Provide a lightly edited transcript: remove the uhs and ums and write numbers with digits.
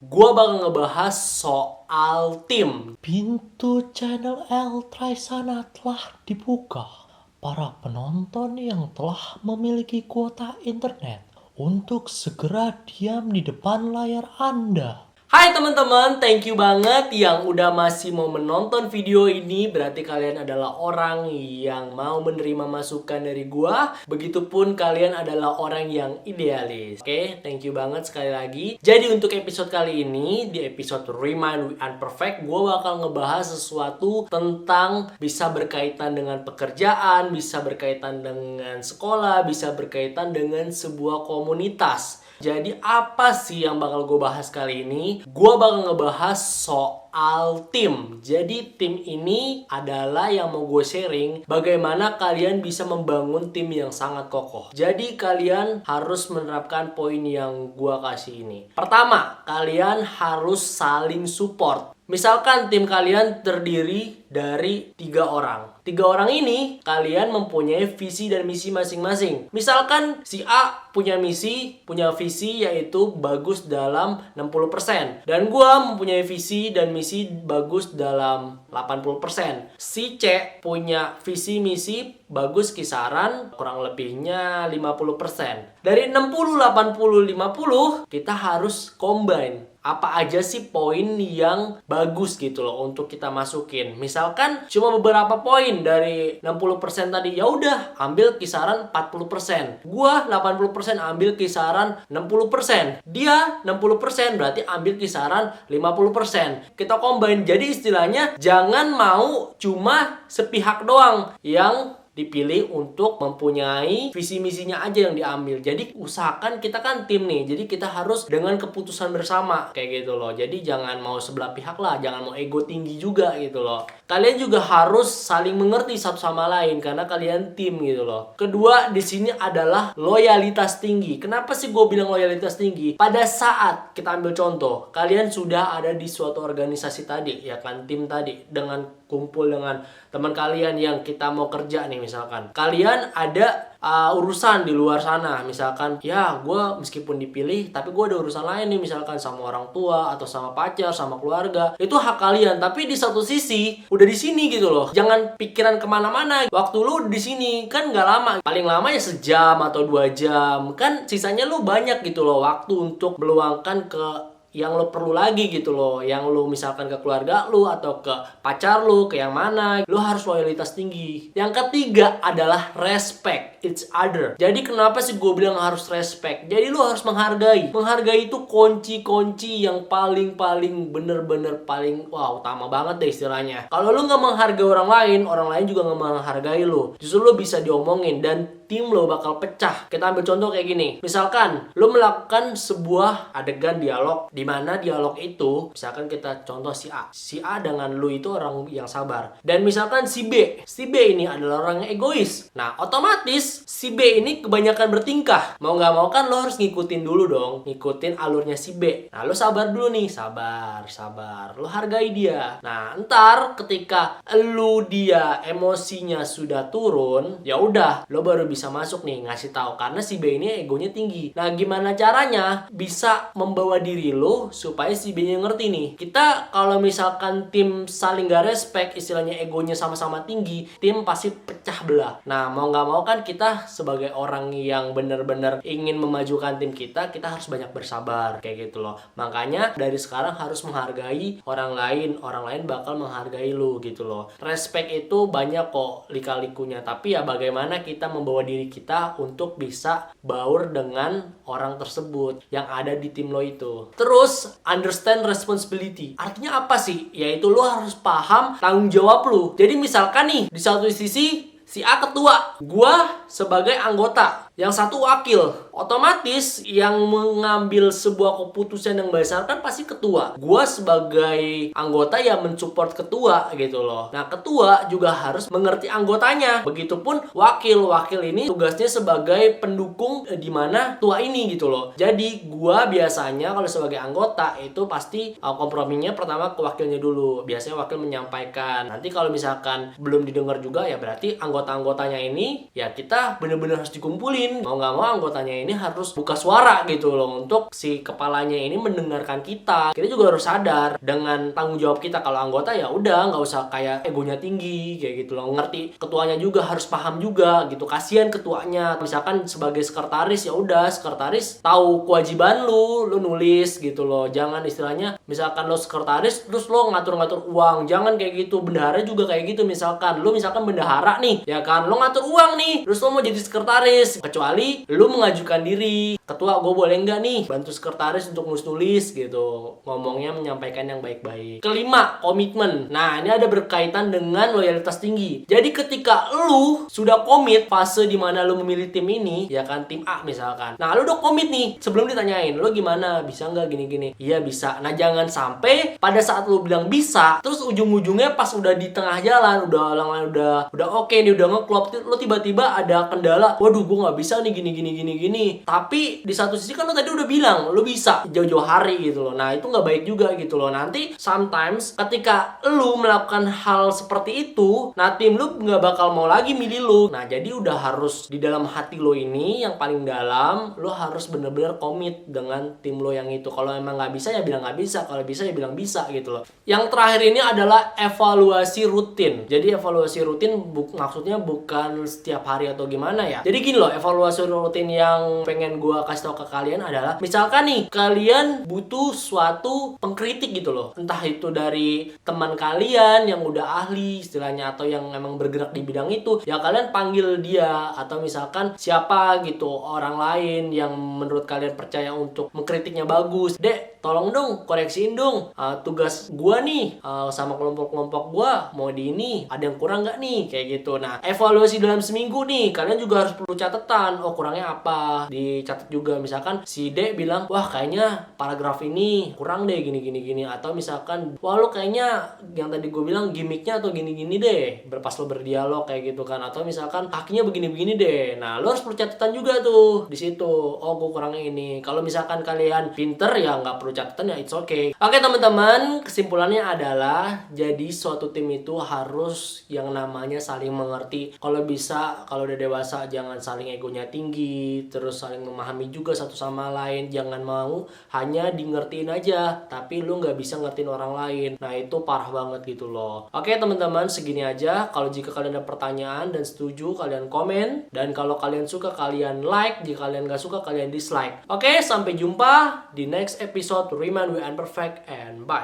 Gua bakal ngebahas soal tim. Pintu channel L-Trisana telah dibuka. Para penonton yang telah memiliki kuota internet untuk segera diam di depan layar Anda. Hai teman-teman, thank you banget yang udah masih mau menonton video ini. Berarti kalian adalah orang yang mau menerima masukan dari gua. Begitupun kalian adalah orang yang idealis. Oke, thank you banget sekali lagi. Jadi untuk episode kali ini, di episode Remind We Unperfect, gua bakal ngebahas sesuatu tentang bisa berkaitan dengan pekerjaan, bisa berkaitan dengan sekolah, bisa berkaitan dengan sebuah komunitas. Jadi apa sih yang bakal gue bahas kali ini? Gue bakal ngebahas soal tim. Jadi tim ini adalah yang mau gue sharing bagaimana kalian bisa membangun tim yang sangat kokoh. Jadi kalian harus menerapkan poin yang gue kasih ini. Pertama, kalian harus saling support. Misalkan tim kalian terdiri dari 3 orang. 3 orang ini kalian mempunyai visi dan misi masing-masing. Misalkan si A punya visi yaitu bagus dalam 60%. Dan gua mempunyai visi dan misi bagus dalam 80%. Si C punya visi misi bagus kisaran kurang lebihnya 50%. Dari 60, 80, 50 kita harus combine. Apa aja sih poin yang bagus gitu loh untuk kita masukin. Misalkan cuma beberapa poin dari 60% tadi, ya udah ambil kisaran 40%. Gua 80% ambil kisaran 60%. Dia 60% berarti ambil kisaran 50%. Kita combine. Jadi istilahnya jangan mau cuma sepihak doang yang dipilih untuk mempunyai visi misinya aja yang diambil. Jadi usahakan kita kan tim nih. Jadi kita harus dengan keputusan bersama kayak gitu loh. Jadi jangan mau sebelah pihak lah, jangan mau ego tinggi juga gitu loh. Kalian juga harus saling mengerti satu sama lain karena kalian tim gitu loh. Kedua di sini adalah loyalitas tinggi. Kenapa sih gue bilang loyalitas tinggi? Pada saat kita ambil contoh, kalian sudah ada di suatu organisasi tadi, ya kan, tim tadi, dengan kumpul dengan teman kalian yang kita mau kerja nih misalkan. Kalian ada urusan di luar sana, misalkan ya gue meskipun dipilih tapi gue ada urusan lain nih, misalkan sama orang tua atau sama pacar, sama keluarga. Itu hak kalian, tapi di satu sisi udah di sini gitu loh. Jangan pikiran kemana-mana. Waktu lu di sini kan nggak lama, paling lama ya sejam atau 2 jam. Kan sisanya lu banyak gitu loh waktu untuk meluangkan ke yang lo perlu lagi gitu loh. Yang lo misalkan ke keluarga lo atau ke pacar lo, ke yang mana. Lo harus loyalitas tinggi. Yang ketiga adalah respect each other. Jadi kenapa sih gue bilang harus respect? Jadi lo harus menghargai. Menghargai itu kunci-kunci yang paling bener-bener paling utama banget deh istilahnya. Kalau lo gak menghargai orang lain juga gak menghargai lo. Justru lo bisa diomongin dan tim lo bakal pecah. Kita ambil contoh kayak gini. Misalkan lo melakukan sebuah adegan dialog, di mana dialog itu misalkan kita contoh si A. Si A dengan lo itu orang yang sabar. Dan misalkan si B. Si B ini adalah orang yang egois. Nah, otomatis si B ini kebanyakan bertingkah. Mau nggak mau kan lo harus ngikutin dulu dong. Ngikutin alurnya si B. Nah, lo sabar dulu nih. Sabar. Lo hargai dia. Nah, ntar ketika dia emosinya sudah turun, ya udah, lo baru bisa masuk nih ngasih tahu karena si B ini egonya tinggi. Nah, gimana caranya bisa membawa diri lo supaya si B-nya ngerti nih. Kita kalau misalkan tim saling gak respect, istilahnya egonya sama-sama tinggi, tim pasti pecah belah. Nah, mau nggak mau kan kita sebagai orang yang bener-bener ingin memajukan tim kita harus banyak bersabar kayak gitu loh. Makanya dari sekarang harus menghargai orang lain bakal menghargai lo gitu loh. Respect itu banyak kok lika-likunya, tapi ya bagaimana kita membawa diri kita untuk bisa baur dengan orang tersebut yang ada di tim lo itu. Terus understand responsibility. Artinya apa sih? Yaitu lo harus paham tanggung jawab lo. Jadi misalkan nih di satu sisi si A ketua, gua sebagai anggota, yang satu wakil. Otomatis yang mengambil sebuah keputusan yang besar kan pasti ketua. Gua sebagai anggota ya mensupport ketua gitu loh. Nah, ketua juga harus mengerti anggotanya. Begitupun wakil. Wakil ini tugasnya sebagai pendukung di mana ketua ini gitu loh. Jadi gua biasanya kalau sebagai anggota itu pasti komprominya pertama ke wakilnya dulu. Biasanya wakil menyampaikan. Nanti kalau misalkan belum didengar juga ya berarti anggota-anggotanya ini ya kita bener-bener harus dikumpulin dilakuin. Mau nggak mau anggotanya ini harus buka suara gitu loh, untuk si kepalanya ini mendengarkan kita. Kita juga harus sadar dengan tanggung jawab kita. Kalau anggota ya udah nggak usah kayak egonya tinggi kayak gitu loh. Ngerti ketuanya juga, harus paham juga gitu. Kasihan ketuanya. Misalkan sebagai sekretaris, ya udah sekretaris tahu kewajiban lu nulis gitu loh. Jangan istilahnya misalkan lo sekretaris terus lo ngatur-ngatur uang. Jangan kayak gitu. Bendahara juga kayak gitu. Misalkan bendahara nih, ya kan, lo ngatur uang nih, terus lo mau jadi sekretaris, kecuali lo mengajukan diri, ketua gue boleh nggak nih bantu sekretaris untuk nulis gitu, ngomongnya menyampaikan yang baik-baik. Kelima, komitmen. Nah, ini ada berkaitan dengan loyalitas tinggi. Jadi ketika lo sudah komit fase dimana lo memilih tim ini, ya kan, tim A misalkan, nah lo udah komit nih, sebelum ditanyain lo gimana, bisa nggak gini-gini, iya bisa. Nah, jangan sampai pada saat lo bilang bisa, terus ujung-ujungnya pas udah di tengah jalan, udah oke nih, udah ngeklop, lo tiba-tiba ada kendala, waduh gue nggak bisa nih gini. Tapi di satu sisi kan lo tadi udah bilang lo bisa jauh-jauh hari gitu loh. Nah, itu nggak baik juga gitu loh. Nanti sometimes ketika lo melakukan hal seperti itu, nah tim lo nggak bakal mau lagi milih lo. Nah, jadi udah harus di dalam hati lo ini yang paling dalam, lo harus bener-bener komit dengan tim lo yang itu. Kalau emang nggak bisa ya bilang nggak bisa, kalau bisa ya bilang bisa gitu loh. Yang terakhir ini adalah evaluasi rutin. Jadi evaluasi rutin maksudnya bukan setiap hari atau gimana ya. Jadi gini loh, evaluasi rutin yang pengen gue kasih tau ke kalian adalah, misalkan nih kalian butuh suatu pengkritik gitu loh, entah itu dari teman kalian yang udah ahli istilahnya atau yang emang bergerak di bidang itu, ya kalian panggil dia. Atau misalkan siapa gitu orang lain yang menurut kalian percaya untuk mengkritiknya bagus, dek tolong dong koreksiin dong tugas gua nih sama kelompok-kelompok gua mau di ini ada yang kurang nggak nih kayak gitu. Nah, evaluasi dalam seminggu nih kalian juga harus perlu catatan, oh kurangnya apa, dicatat juga. Misalkan si D bilang, wah kayaknya paragraf ini kurang deh gini, atau misalkan wah lo kayaknya yang tadi gue bilang gimmicknya atau gini deh pas lo berdialog kayak gitu kan, atau misalkan kakinya begini deh. Nah, lo harus perlu catatan juga tuh di situ, oh gue kurangnya ini. Kalau misalkan kalian pinter ya nggak perlu catatan, ya it's okay. Oke teman-teman, kesimpulannya adalah jadi suatu tim itu harus yang namanya saling mengerti. Kalau bisa, kalau udah dewasa jangan saling egonya tinggi, terus saling memahami juga satu sama lain. Jangan mau hanya di ngertiin aja tapi lu nggak bisa ngertiin orang lain. Nah, itu parah banget gitu loh. Oke teman-teman, segini aja. Kalau jika kalian ada pertanyaan dan setuju, kalian komen. Dan kalau kalian suka, kalian like. Jika kalian nggak suka, kalian dislike. Oke, sampai jumpa di next episode Remind We Unperfect, and bye.